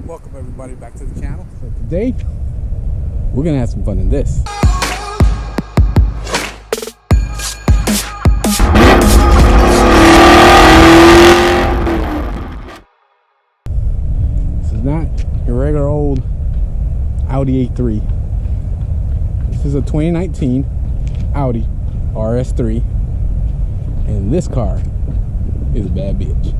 Welcome everybody back to the channel. So today we're gonna have some fun in this. This is not your regular old Audi A3. This is a 2019 Audi RS3, and this car is a bad bitch.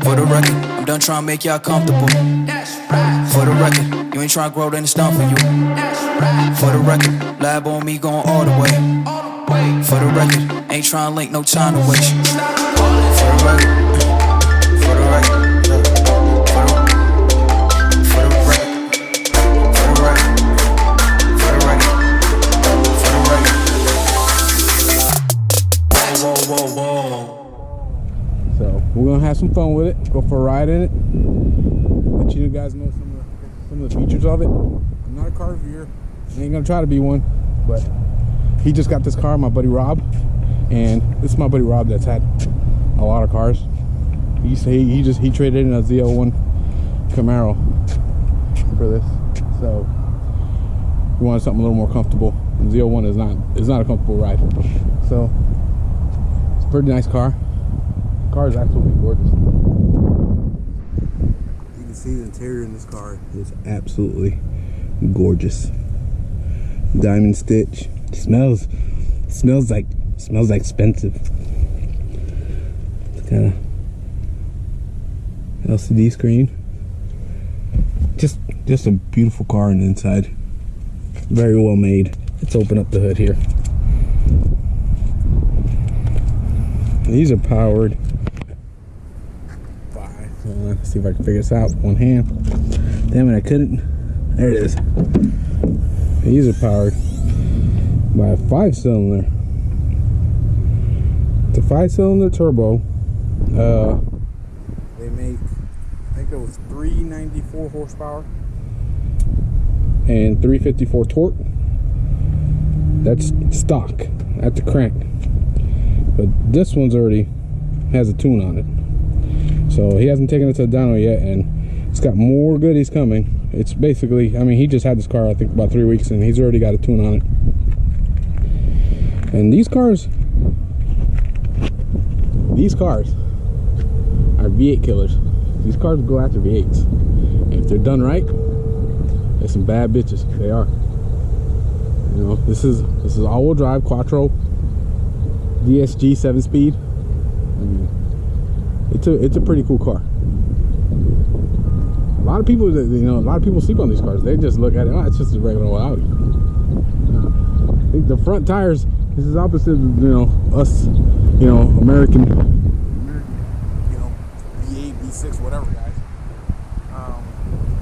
For the record, I'm done trying to make y'all comfortable. That's right. For the record, you ain't trying to grow, then it's done for you. That's right. For the record, lab on me going all the way. All the way. For the record, ain't trying to link, no time to waste. For the record, for the record, for the record, for the record, for the record, for the record. Whoa, whoa, whoa, whoa. So we're gonna have some fun with it. Go for a ride in it. Let you guys know some of the features of it. I'm not a car reviewer. I ain't gonna try to be one, but he just got this car, my buddy Rob, and this is my buddy Rob that's had a lot of cars. He traded in a Z01 Camaro for this, so we wanted something a little more comfortable. And Z01 is not a comfortable ride, so it's a pretty nice car. The car is absolutely gorgeous. You can see the interior in this car is absolutely gorgeous. Diamond stitch. Smells like expensive. It's kind of LCD screen. Just a beautiful car on the inside. Very well made. Let's open up the hood here. These are powered. Let's see if I can figure this out with one hand. Damn it, I couldn't. There it is. These are powered by a 5-cylinder. It's a 5-cylinder turbo. They make, I think it was 394 horsepower and 354 torque. That's stock at the crank. But this one's already has a tune on it. So he hasn't taken it to the dyno yet, and it's got more goodies coming. It's basically, I mean, he just had this car I think about 3 weeks, and he's already got a tune on it. And these cars are V8 killers. These cars go after V8s, and if they're done right, they're some bad bitches. They are. You know, this is all-wheel drive quattro DSG 7-speed. It's a pretty cool car. A lot of people sleep on these cars. They just look at it, oh, it's just a regular old Audi. I think the front tires, this is opposite of, us, American, V8, V6, whatever guys.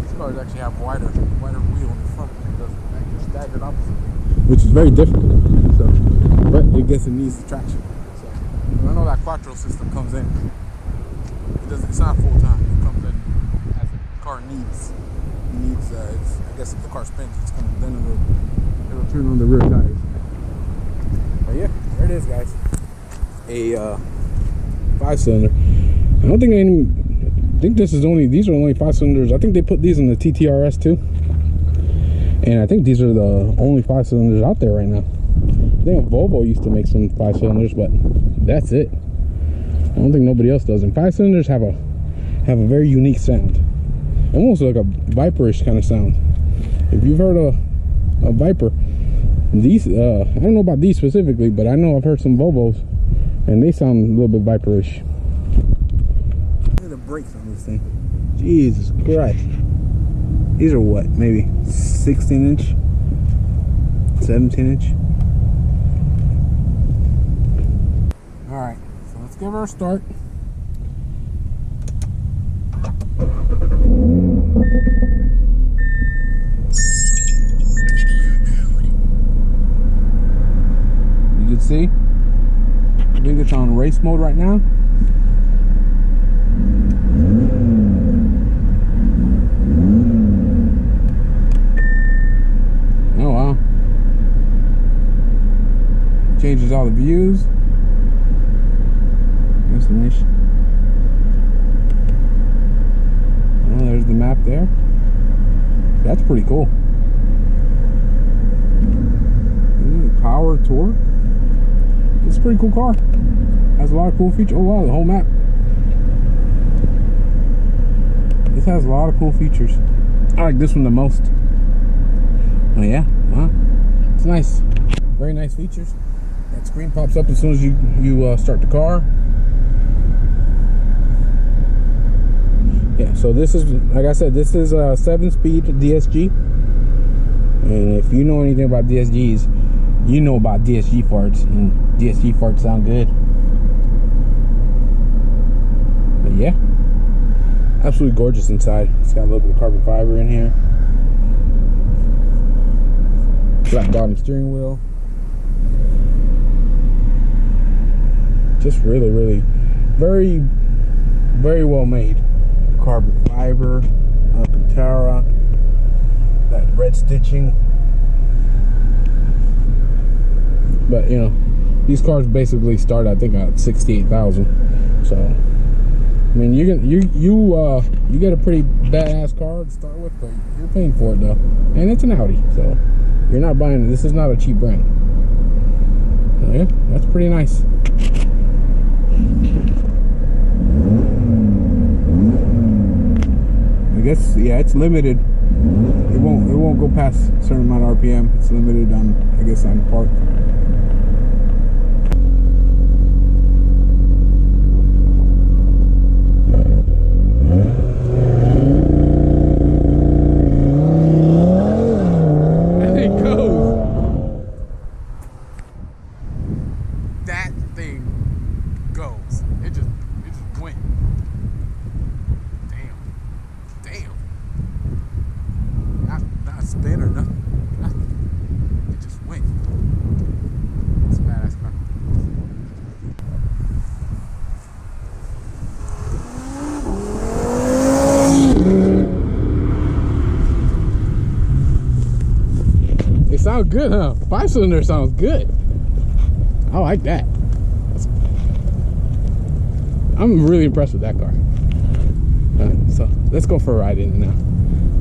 These cars actually have wider wheel in the front, and it doesn't make the staggered opposite, which is very different. So, but it gets it needs the traction. So I know that quattro system comes in. It's not full time. It comes in as the car needs. I guess if the car spins, it's coming. Then it'll turn on the rear tires. But yeah, there it is, guys. A 5-cylinder. I don't think these are only 5 cylinders. I think they put these in the TTRS too. And I think these are the only 5 cylinders out there right now. I think Volvo used to make some 5 cylinders, but that's it. I don't think nobody else does. And 5 cylinders have a very unique sound, almost like a viperish kind of sound. If you've heard a Viper, these I don't know about these specifically, but I know I've heard some Volvos, and they sound a little bit viperish. Look at the brakes on this thing. Jesus Christ! These are what? Maybe 16-inch, 17-inch. All right. Let's give her a start. You can see, I think it's on race mode right now. Oh wow. Changes all the views. There's there. That's pretty cool. Power Tour. It's a pretty cool car. Has a lot of cool features. Oh wow, the whole map. This has a lot of cool features. I like this one the most. Oh yeah, wow. It's nice. Very nice features. That screen pops up as soon as you start the car. Yeah, so this is, like I said, this is a 7-speed DSG. And if you know anything about DSGs, you know about DSG farts, and DSG farts sound good. But yeah, absolutely gorgeous inside. It's got a little bit of carbon fiber in here. Flat bottom steering wheel. Just really, really, very, very well made. Carbon fiber, Alcantara, that red stitching. But you know, these cars basically start, I think, at 68,000. So, I mean, you get a pretty badass car to start with, but you're paying for it though, and it's an Audi, so you're not buying. This is not a cheap brand. So, yeah, that's pretty nice. I guess, yeah, it's limited. It won't go past a certain amount of RPM. It's limited on, I guess, on park. That thing goes. That thing goes. It just went. Damn. Not spin or nothing. It just went. It's a badass car. They sound good, huh? 5-cylinder sounds good. I like that. I'm really impressed with that car. So let's go for a ride in it now.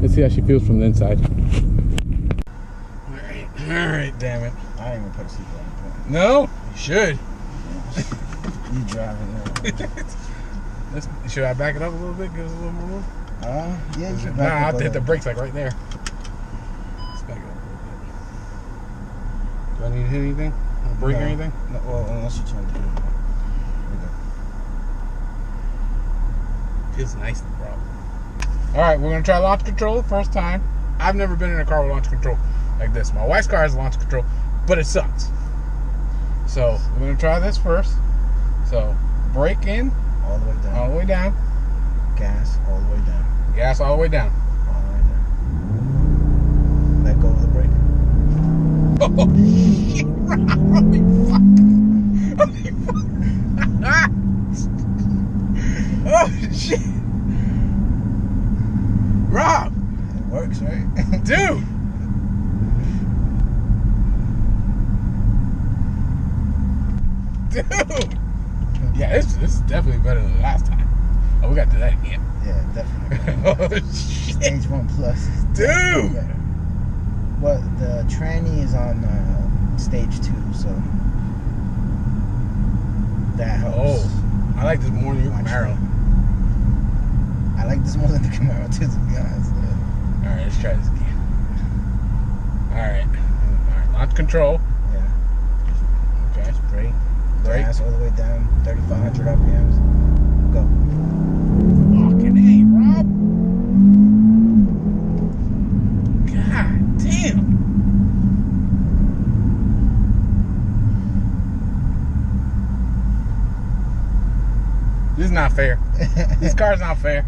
Let's see how she feels from the inside. Alright, damn it. I ain't even put a seatbelt on. No? You should. You driving now. Should I back it up a little bit? Give us a little more room? Yeah, you should Nah, I back have up to a hit the little. brakes like right there. Let's back it up a little bit. Do I need to hit anything? Brake or anything? No, well, unless you turn the heat. Feels nice, bro. Alright, we're gonna try launch control the first time. I've never been in a car with launch control like this. My wife's car has launch control, but it sucks. So we're gonna try this first. So brake in, All the way down. all the way down. Gas, all the way down. Gas all the way down. All the way down. Let go of the brake. Oh shit, Rob! Holy fuck! Holy fuck! Oh shit! Rob! It works, right? Dude! Dude! Yeah, this is definitely better than the last time. Oh, we gotta do that again. Yeah, definitely. Oh shit! Stage 1 plus. is Dude! definitely better. But the tranny is on stage 2, so that helps. Oh, I like this more than your Camaro. I like this more than the Camaro too, to be honest. Alright, let's try this again. Alright, launch control. Yeah. Okay. Just brake. Brake. Gas all the way down, 3,500 RPMs. Go. Fucking A, Rob. God damn. This is not fair. This car's not fair.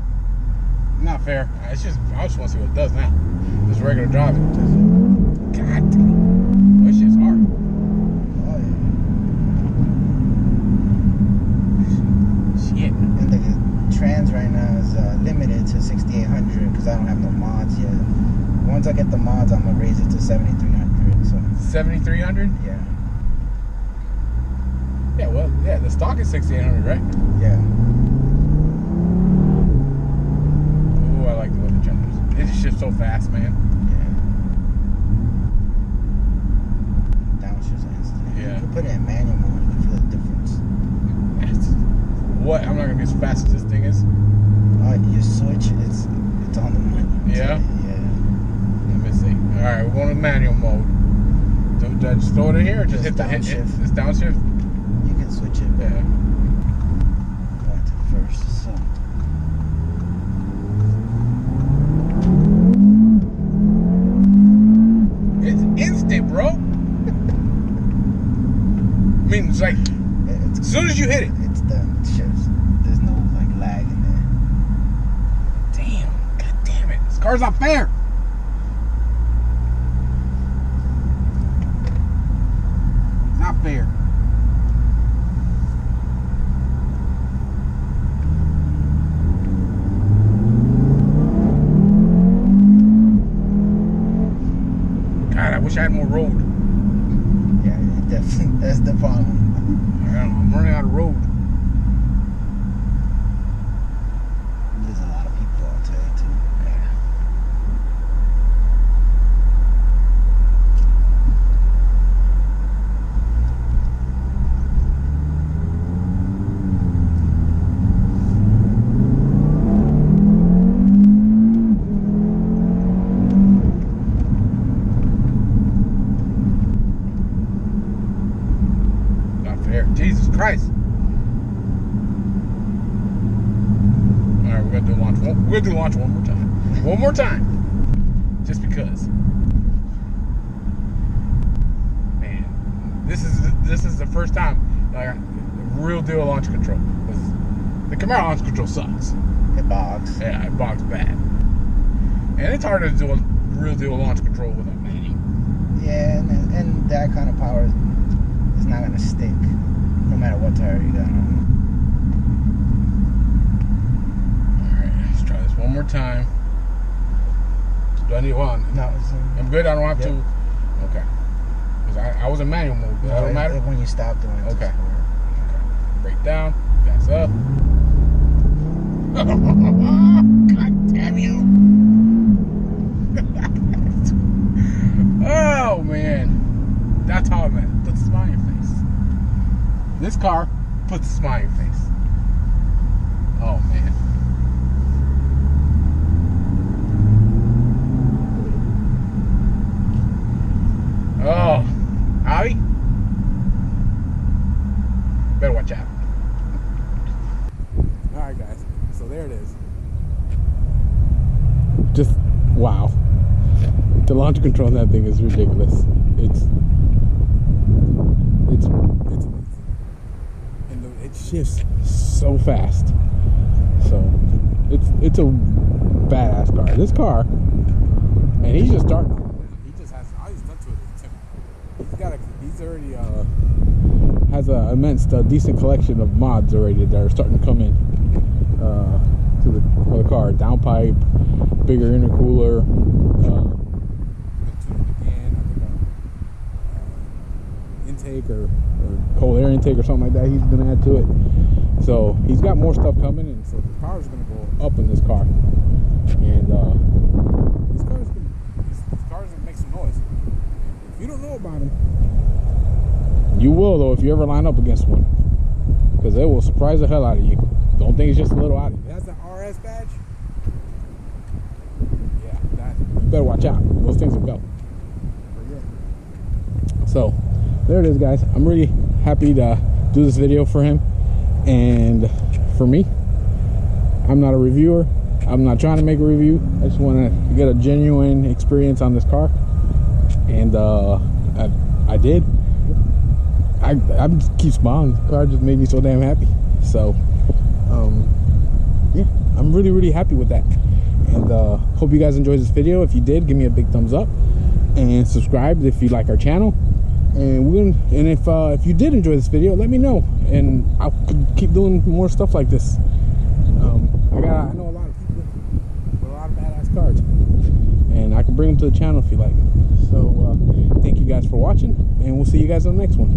Not fair. It's just, I just want to see what it does now. Just regular driving. God damn. This shit's hard. Oh yeah. Shit. And the trans right now is limited to 6,800 because I don't have no mods yet. Once I get the mods, I'm gonna raise it to 7,300. So 7,300? yeah. Yeah, well, yeah, the stock is 6,800, right? Yeah. Ooh, I like the way the trend. so fast, man. Yeah. Downshifts are instant. Yeah. You can put it in manual mode, you can feel the difference. What? I'm not gonna be as fast as this thing is. You switch, it's on the money. Yeah? Yeah. Let me see. Alright, we're going to manual mode. Do I just throw it in here or just hit the downshift? It's downshift? You can switch it. Yeah. Going to the first, so. It's instant, bro. I mean, it's like, as soon as you hit it. It's done. It shifts. There's no like lag in there. Damn. God damn it. This car's not fair. It's not fair. God, I wish I had more road. Yeah, definitely. That's the problem. I don't know, I'm running out of road. There's a lot of people out today too. Not fair. Jesus Christ. Alright, we're gonna do launch. We're gonna do launch one more time. One more time. Just because. Man. This is the first time I got real deal launch control. The Camaro launch control sucks. It bogs. Yeah, it bogs bad. And it's harder to do a real deal launch control with a manual. Yeah, and that kind of power is not gonna stick, no matter what tire you got on. Alright, let's try this one more time. Do I need one? No, I'm good, I don't have to. Okay. Because I was in manual mode, but that don't matter. When you stop doing it. Okay. Brake down, gas up. God damn you. Oh man. That's how I meant. Puts a smile on your face. This car puts a smile on your face. Oh man. Oh, Audi? Better watch out. Alright guys, so there it is. Just, wow. The launch control on that thing is ridiculous. It's amazing. And it shifts so fast. So, it's a badass car. This car, and he's just starting. He just has, all he's done to it is tip. He's already, has an immense, decent collection of mods already that are starting to come in for the car. Downpipe, bigger intercooler, intake or cold air intake or something like that. He's gonna add to it. So he's got more stuff coming, and so the power's gonna go up in this car. And these cars gonna make some noise. If you don't know about them, you will though if you ever line up against one, because they will surprise the hell out of you. Don't think it's just a little Audi. It has that RS badge. Yeah, you better watch out. Those things will go. So there it is, guys. I'm really happy to do this video for him and for me. I'm not a reviewer. I'm not trying to make a review. I just want to get a genuine experience on this car, and I did. I just keep smiling. The car just made me so damn happy. So yeah, I'm really happy with that. And hope you guys enjoyed this video. If you did, give me a big thumbs up and subscribe if you like our channel. And if you did enjoy this video, let me know, and I'll keep doing more stuff like this. I know a lot of people with a lot of badass cars, and I can bring them to the channel if you like. So thank you guys for watching, and we'll see you guys on the next one.